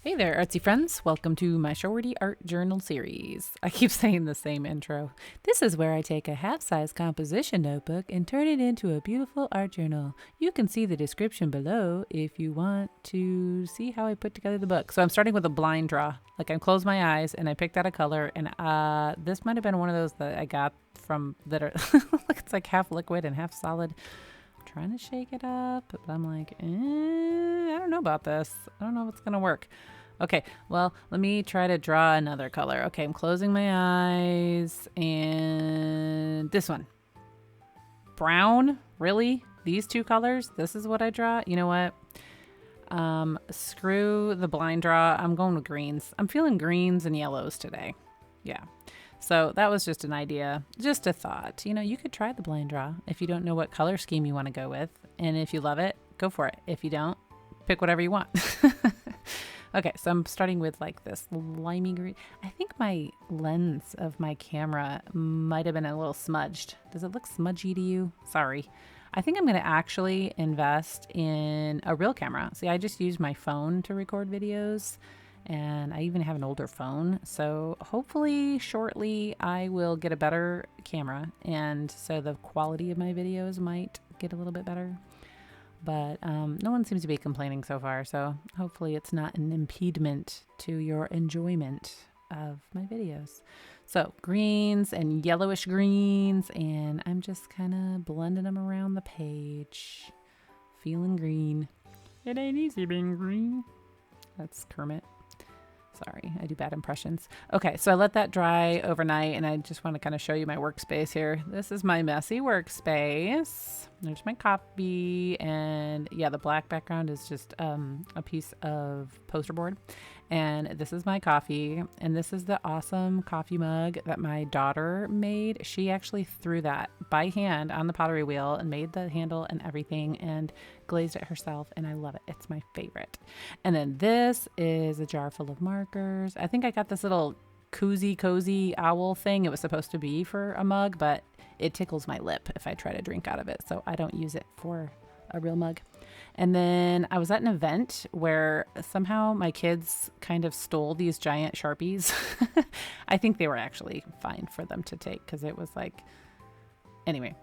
Hey there, artsy friends. Welcome to my shorty art journal series. I keep saying the same intro. This is where I take a half-size composition notebook and turn it into a beautiful art journal. You can see the description below if you want to see how I put together the book. So I'm starting with a blind draw. Like I close my eyes and I picked out a color, and this might have been one of those that I got from that are it's like half liquid and half solid. Trying to shake it up, but I'm like, I don't know about this. I don't know if it's gonna work. Okay, well, let me try to draw another color. Okay, I'm closing my eyes, and this one. Brown? Really? These two colors? This is what I draw? You know what? Screw the blind draw. I'm going with greens. I'm feeling greens and yellows today. Yeah. So that was just an idea, just a thought. You know, you could try the blind draw if you don't know what color scheme you want to go with. And if you love it, go for it. If you don't, pick whatever you want. Okay, so I'm starting with like this limey green. I think my lens of my camera might have been a little smudged. Does it look smudgy to you? Sorry. I think I'm going to actually invest in a real camera. See, I just use my phone to record videos, and I even have an older phone. So hopefully shortly I will get a better camera, and so the quality of my videos might get a little bit better. But no one seems to be complaining so far, so hopefully it's not an impediment to your enjoyment of my videos. So greens and yellowish greens, and I'm just kind of blending them around the page. Feeling green. It ain't easy being green. That's Kermit. Sorry, I do bad impressions. Okay, so I let that dry overnight, and I just want to kind of show you my workspace here. This is my messy workspace. There's my copy, and yeah, the black background is just a piece of poster board. And this is my coffee, and this is the awesome coffee mug that my daughter made. She actually threw that by hand on the pottery wheel and made the handle and everything and glazed it herself, and I love it. It's my favorite. And then this is a jar full of markers. I think I got this little cozy owl thing. It was supposed to be for a mug, but it tickles my lip if I try to drink out of it, so I don't use it for a real mug. And then I was at an event where somehow my kids kind of stole these giant Sharpies. I think they were actually fine for them to take because it was like, anyway,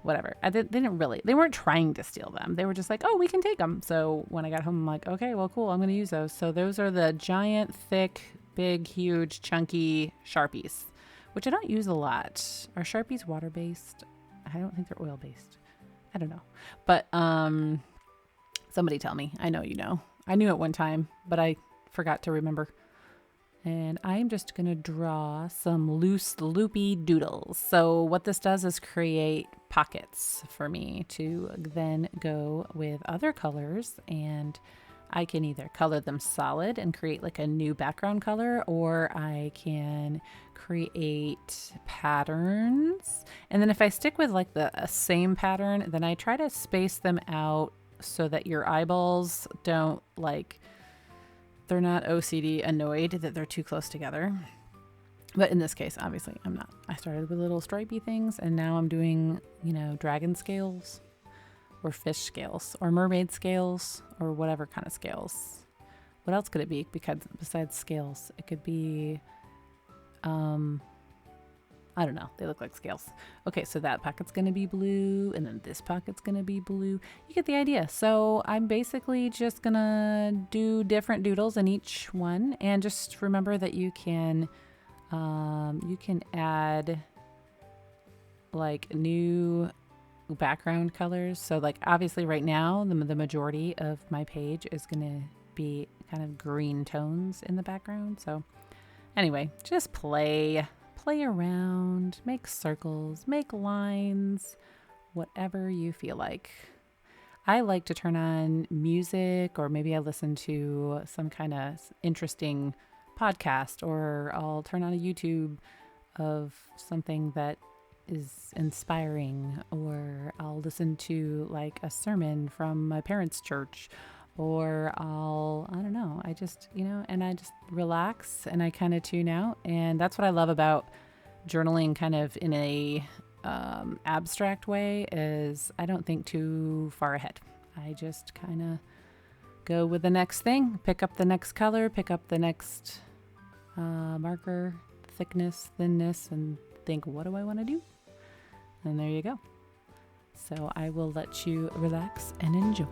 whatever. They weren't trying to steal them. They were just like, oh, we can take them. So when I got home, I'm like, okay, well, cool. I'm going to use those. So those are the giant, thick, big, huge, chunky Sharpies, which I don't use a lot. Are Sharpies water-based? I don't think they're oil-based. I don't know. But somebody tell me. I know you know. I knew it one time, but I forgot to remember. And I'm just going to draw some loose, loopy doodles. So what this does is create pockets for me to then go with other colors, and I can either color them solid and create like a new background color, or I can create patterns. And then if I stick with like the same pattern, then I try to space them out so that your eyeballs don't like, they're not OCD annoyed that they're too close together. But in this case, obviously I'm not. I started with little stripey things, and now I'm doing, dragon scales or fish scales or mermaid scales or whatever kind of scales. What else could it be? Because besides scales, it could be, I don't know. They look like scales. Okay, so that pocket's going to be blue, and then this pocket's going to be blue. You get the idea. So I'm basically just going to do different doodles in each one, and just remember that you can add like new background colors. So like obviously right now the majority of my page is going to be kind of green tones in the background. So anyway, just play around, make circles, make lines, whatever you feel like. I like to turn on music, or maybe I listen to some kind of interesting podcast, or I'll turn on a YouTube of something that is inspiring, or I'll listen to like a sermon from my parents' church, or I don't know, I just, and I just relax and I kind of tune out. And that's what I love about journaling kind of in a abstract way, is I don't think too far ahead. I just kind of go with the next thing. Pick up the next color, pick up the next marker, thickness, thinness, and think, what do I want to do? And there you go. So I will let you relax and enjoy.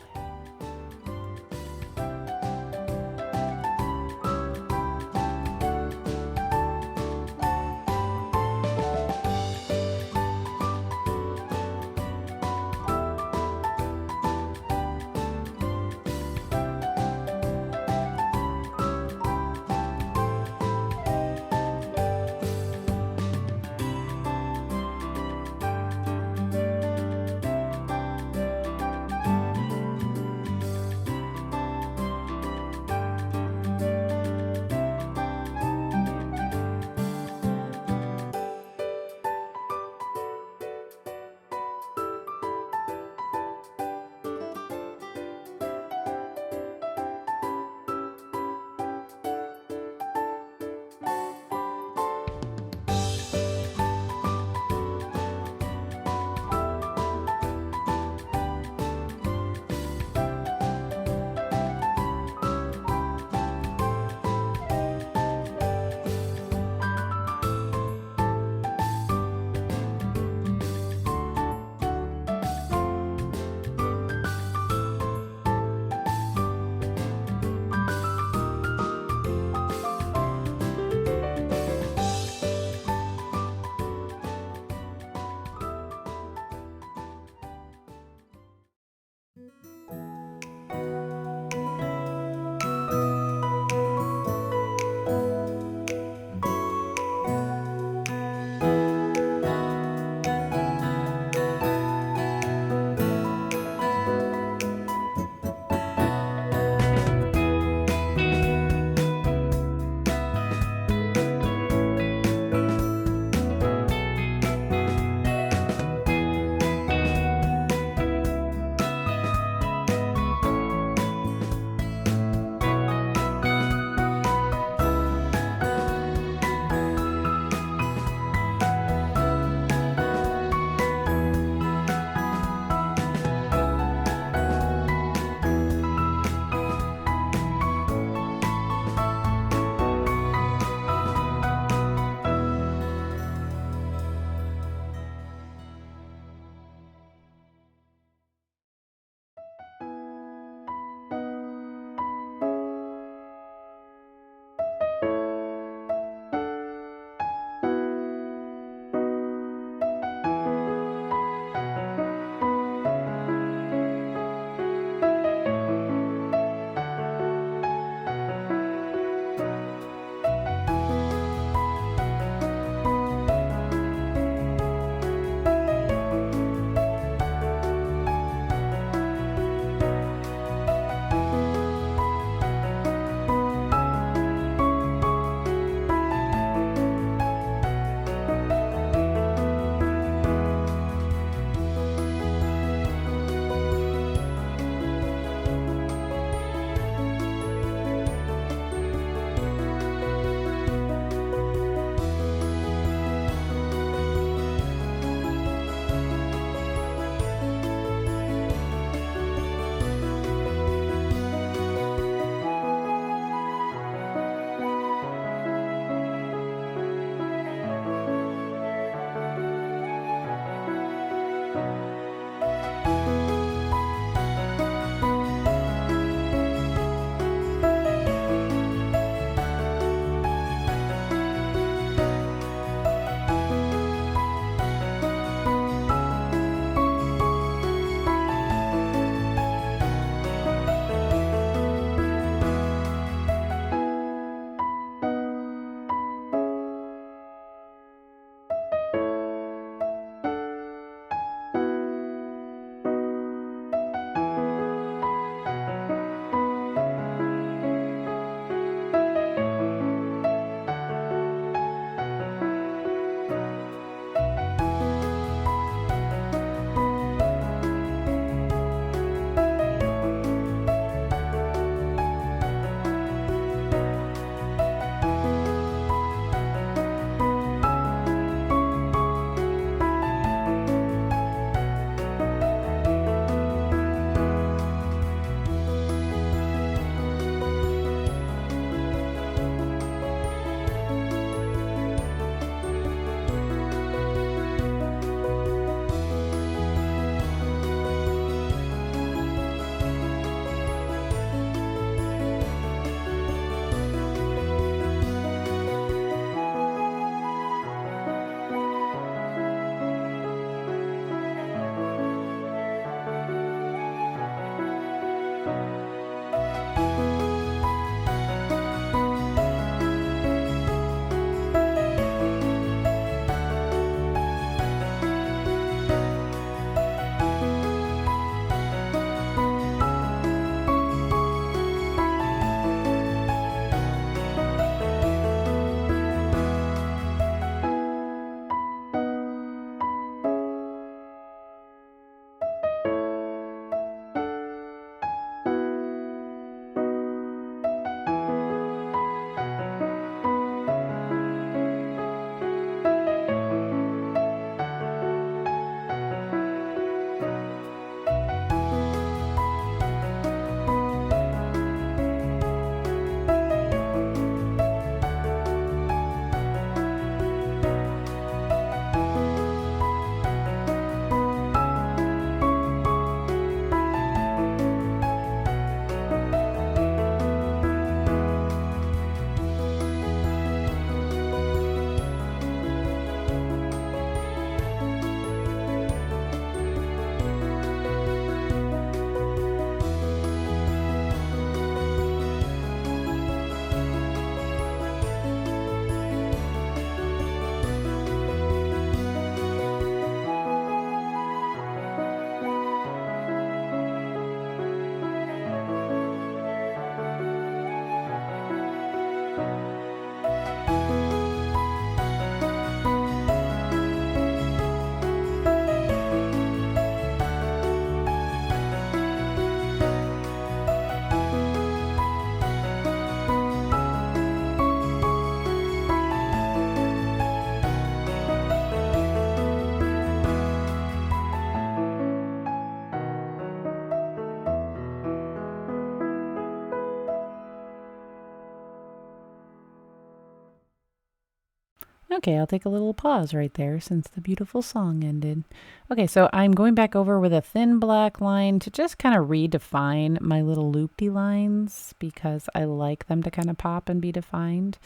Okay, I'll take a little pause right there since the beautiful song ended. Okay, so I'm going back over with a thin black line to just kind of redefine my little loopy lines because I like them to kind of pop and be defined.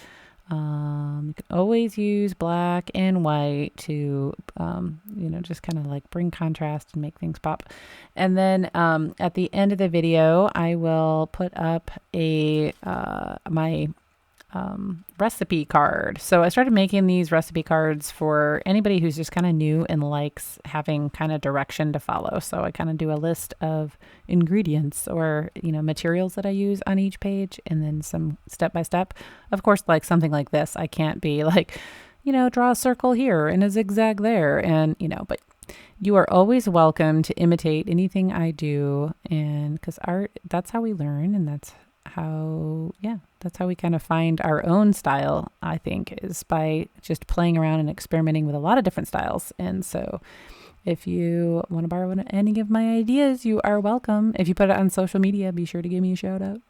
You can always use black and white to, just kind of like bring contrast and make things pop. And then at the end of the video, I will put up my recipe card. So I started making these recipe cards for anybody who's just kind of new and likes having kind of direction to follow. So I kind of do a list of ingredients or, materials that I use on each page and then some step by step. Of course, like something like this, I can't be like, draw a circle here and a zigzag there. And, but you are always welcome to imitate anything I do. And because art, that's how we learn. And that's how we kind of find our own style, I think, is by just playing around and experimenting with a lot of different styles. And so if you want to borrow any of my ideas, you are welcome. If you put it on social media, be sure to give me a shout out.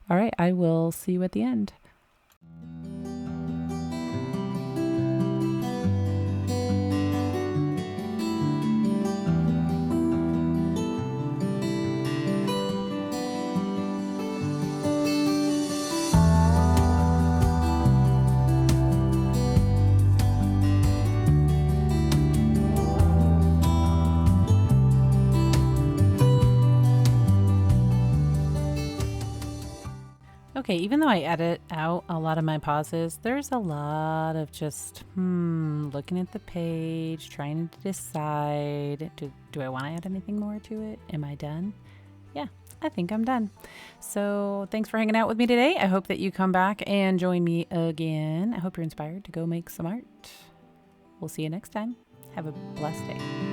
All right, I will see you at the end. Okay, even though I edit out a lot of my pauses, there's a lot of just, looking at the page, trying to decide, do I want to add anything more to it? Am I done? Yeah, I think I'm done. So thanks for hanging out with me today. I hope that you come back and join me again. I hope you're inspired to go make some art. We'll see you next time. Have a blessed day.